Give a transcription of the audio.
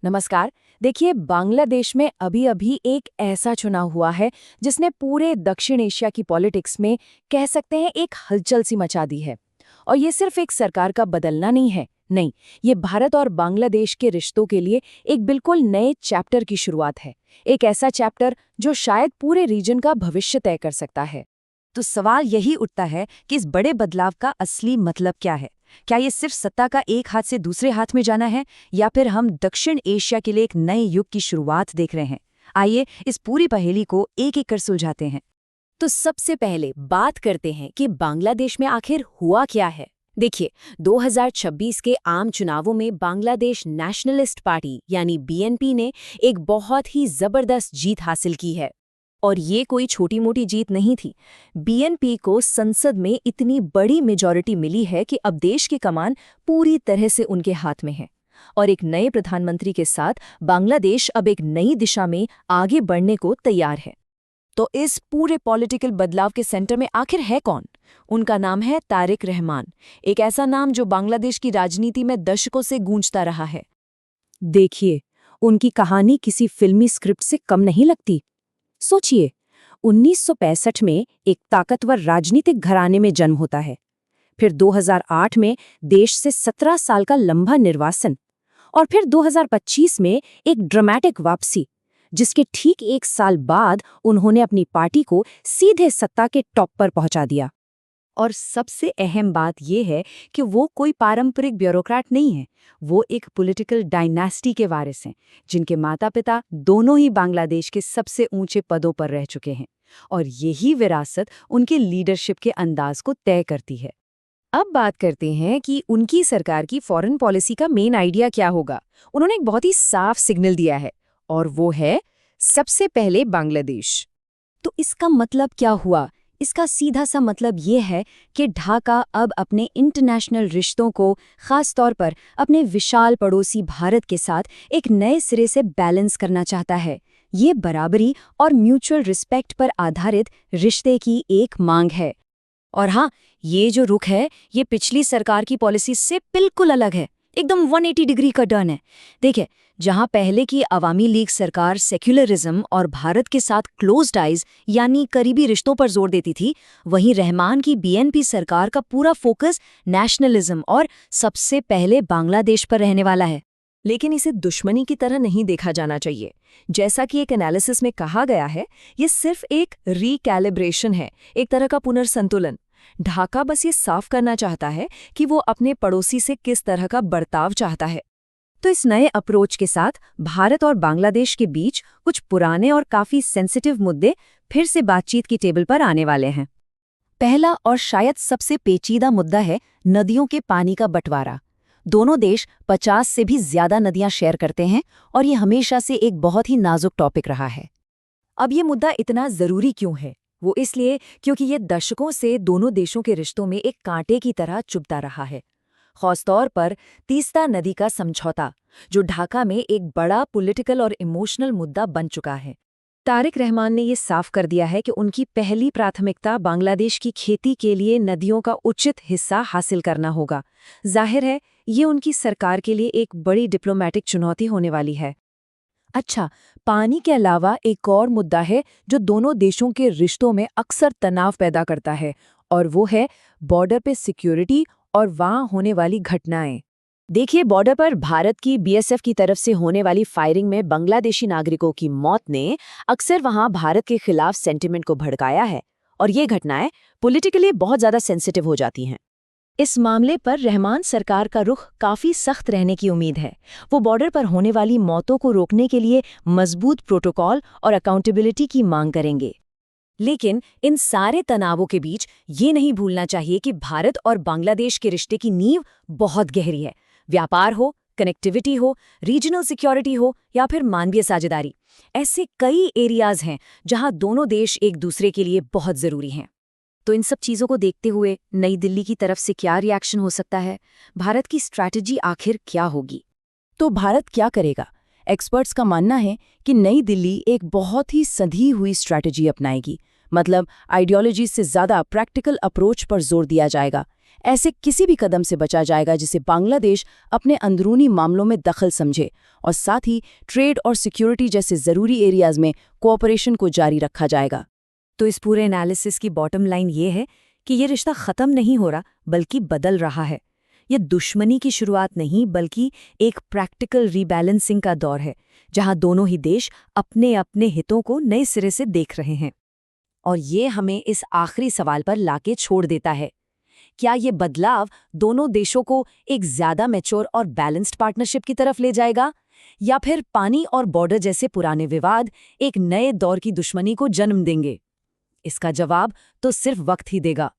नमस्कार। देखिए, बांग्लादेश में अभी अभी एक ऐसा चुनाव हुआ है जिसने पूरे दक्षिण एशिया की पॉलिटिक्स में कह सकते हैं एक हलचल सी मचा दी है। और ये सिर्फ एक सरकार का बदलना नहीं है, नहीं, ये भारत और बांग्लादेश के रिश्तों के लिए एक बिल्कुल नए चैप्टर की शुरुआत है। एक ऐसा चैप्टर जो शायद पूरे रीजन का भविष्य तय कर सकता है। तो सवाल यही उठता है कि इस बड़े बदलाव का असली मतलब क्या है। क्या ये सिर्फ सत्ता का एक हाथ से दूसरे हाथ में जाना है, या फिर हम दक्षिण एशिया के लिए एक नए युग की शुरुआत देख रहे हैं। आइए इस पूरी पहेली को एक एक कर सुलझाते हैं। तो सबसे पहले बात करते हैं कि बांग्लादेश में आखिर हुआ क्या है। देखिए, 2026 के आम चुनावों में बांग्लादेश नेशनलिस्ट पार्टी यानी बीएनपी ने एक बहुत ही जबरदस्त जीत हासिल की है। और ये कोई छोटी मोटी जीत नहीं थी। बीएनपी को संसद में इतनी बड़ी मेजॉरिटी मिली है कि अब देश की कमान पूरी तरह से उनके हाथ में है। और एक नए प्रधानमंत्री के साथ बांग्लादेश अब एक नई दिशा में आगे बढ़ने को तैयार है। तो इस पूरे पॉलिटिकल बदलाव के सेंटर में आखिर है कौन? उनका नाम है तारिक रहमान, एक ऐसा नाम जो बांग्लादेश की राजनीति में दशकों से गूंजता रहा है। देखिए, उनकी कहानी किसी फिल्मी स्क्रिप्ट से कम नहीं लगती। सोचिए, 1965 में एक ताकतवर राजनीतिक घराने में जन्म होता है। फिर 2008 में देश से 17 साल का लंबा निर्वासन, और फिर 2025 में एक ड्रामेटिक वापसी, जिसके ठीक एक साल बाद उन्होंने अपनी पार्टी को सीधे सत्ता के टॉप पर पहुंचा दिया। और सबसे अहम बात यह है कि वो कोई पारंपरिक ब्यूरोक्रेट नहीं है। वो एक पॉलिटिकल डायनेस्टी के वारिस हैं, जिनके माता पिता दोनों ही बांग्लादेश के सबसे ऊंचे पदों पर रह चुके हैं। और यही विरासत उनके लीडरशिप के अंदाज को तय करती है। अब बात करते हैं कि उनकी सरकार की फॉरेन पॉलिसी का मेन आइडिया क्या होगा। उन्होंने एक बहुत ही साफ सिग्नल दिया है, और वो है सबसे पहले बांग्लादेश। तो इसका मतलब क्या हुआ? इसका सीधा सा मतलब ये है कि ढाका अब अपने इंटरनेशनल रिश्तों को, खास तौर पर अपने विशाल पड़ोसी भारत के साथ एक नए सिरे से बैलेंस करना चाहता है। ये बराबरी और म्यूचुअल रिस्पेक्ट पर आधारित रिश्ते की एक मांग है। और हाँ, ये जो रुख है, ये पिछली सरकार की पॉलिसी से बिल्कुल अलग है। एकदम 180 डिग्री का टर्न है। देखिए, जहां पहले की अवामी लीग सरकार सेक्युलरिज्म और भारत के साथ क्लोज्ड आइज यानी करीबी रिश्तों पर जोर देती थी, वहीं रहमान की बीएनपी सरकार का पूरा फोकस नेशनलिज्म और सबसे पहले बांग्लादेश पर रहने वाला है। लेकिन इसे दुश्मनी की तरह नहीं देखा जाना चाहिए। जैसा कि एक एनालिसिस में कहा गया है, ये सिर्फ एक रिकैलिब्रेशन है, एक तरह का पुनर्संतुलन। ढाका बस ये साफ करना चाहता है कि वो अपने पड़ोसी से किस तरह का बर्ताव चाहता है। तो इस नए अप्रोच के साथ भारत और बांग्लादेश के बीच कुछ पुराने और काफी सेंसिटिव मुद्दे फिर से बातचीत की टेबल पर आने वाले हैं। पहला और शायद सबसे पेचीदा मुद्दा है नदियों के पानी का बंटवारा। दोनों देश 50 से भी ज्यादा नदियां शेयर करते हैं, और ये हमेशा से एक बहुत ही नाजुक टॉपिक रहा है। अब ये मुद्दा इतना जरूरी क्यों है? वो इसलिए क्योंकि ये दशकों से दोनों देशों के रिश्तों में एक कांटे की तरह चुभता रहा है। खासतौर पर तीस्ता नदी का समझौता, जो ढाका में एक बड़ा पॉलिटिकल और इमोशनल मुद्दा बन चुका है। तारिक रहमान ने ये साफ कर दिया है कि उनकी पहली प्राथमिकता बांग्लादेश की खेती के लिए नदियों का उचित हिस्सा हासिल करना होगा। जाहिर है, ये उनकी सरकार के लिए एक बड़ी डिप्लोमैटिक चुनौती होने वाली है। अच्छा, पानी के अलावा एक और मुद्दा है जो दोनों देशों के रिश्तों में अक्सर तनाव पैदा करता है, और वो है बॉर्डर पे सिक्योरिटी और वहाँ होने वाली घटनाएं। देखिए, बॉर्डर पर भारत की बीएसएफ की तरफ से होने वाली फायरिंग में बांग्लादेशी नागरिकों की मौत ने अक्सर वहाँ भारत के खिलाफ सेंटिमेंट को भड़काया है, और ये घटनाएं पॉलिटिकली बहुत ज़्यादा सेंसिटिव हो जाती हैं। इस मामले पर रहमान सरकार का रुख काफी सख्त रहने की उम्मीद है। वो बॉर्डर पर होने वाली मौतों को रोकने के लिए मजबूत प्रोटोकॉल और अकाउंटेबिलिटी की मांग करेंगे। लेकिन इन सारे तनावों के बीच ये नहीं भूलना चाहिए कि भारत और बांग्लादेश के रिश्ते की नींव बहुत गहरी है। व्यापार हो, कनेक्टिविटी हो, रीजनल सिक्योरिटी हो, या फिर मानवीय साझेदारी, ऐसे कई एरियाज हैं जहां दोनों देश एक दूसरे के लिए बहुत जरूरी हैं। तो इन सब चीज़ों को देखते हुए नई दिल्ली की तरफ से क्या रिएक्शन हो सकता है? भारत की स्ट्रैटेजी आखिर क्या होगी? तो भारत क्या करेगा? एक्सपर्ट्स का मानना है कि नई दिल्ली एक बहुत ही संधी हुई स्ट्रैटेजी अपनाएगी। मतलब आइडियोलॉजी से ज़्यादा प्रैक्टिकल अप्रोच पर जोर दिया जाएगा। ऐसे किसी भी कदम से बचा जाएगा जिसे बांग्लादेश अपने अंदरूनी मामलों में दखल समझे, और साथ ही ट्रेड और सिक्योरिटी जैसे ज़रूरी एरियाज में कोऑपरेशन को जारी रखा जाएगा। तो इस पूरे एनालिसिस की बॉटम लाइन ये है कि ये रिश्ता ख़त्म नहीं हो रहा बल्कि बदल रहा है। ये दुश्मनी की शुरुआत नहीं बल्कि एक प्रैक्टिकल रीबैलेंसिंग का दौर है, जहां दोनों ही देश अपने अपने हितों को नए सिरे से देख रहे हैं। और ये हमें इस आखिरी सवाल पर लाके छोड़ देता है, क्या ये बदलाव दोनों देशों को एक ज्यादा मैच्योर और बैलेंस्ड पार्टनरशिप की तरफ ले जाएगा, या फिर पानी और बॉर्डर जैसे पुराने विवाद एक नए दौर की दुश्मनी को जन्म देंगे? इसका जवाब तो सिर्फ वक्त ही देगा।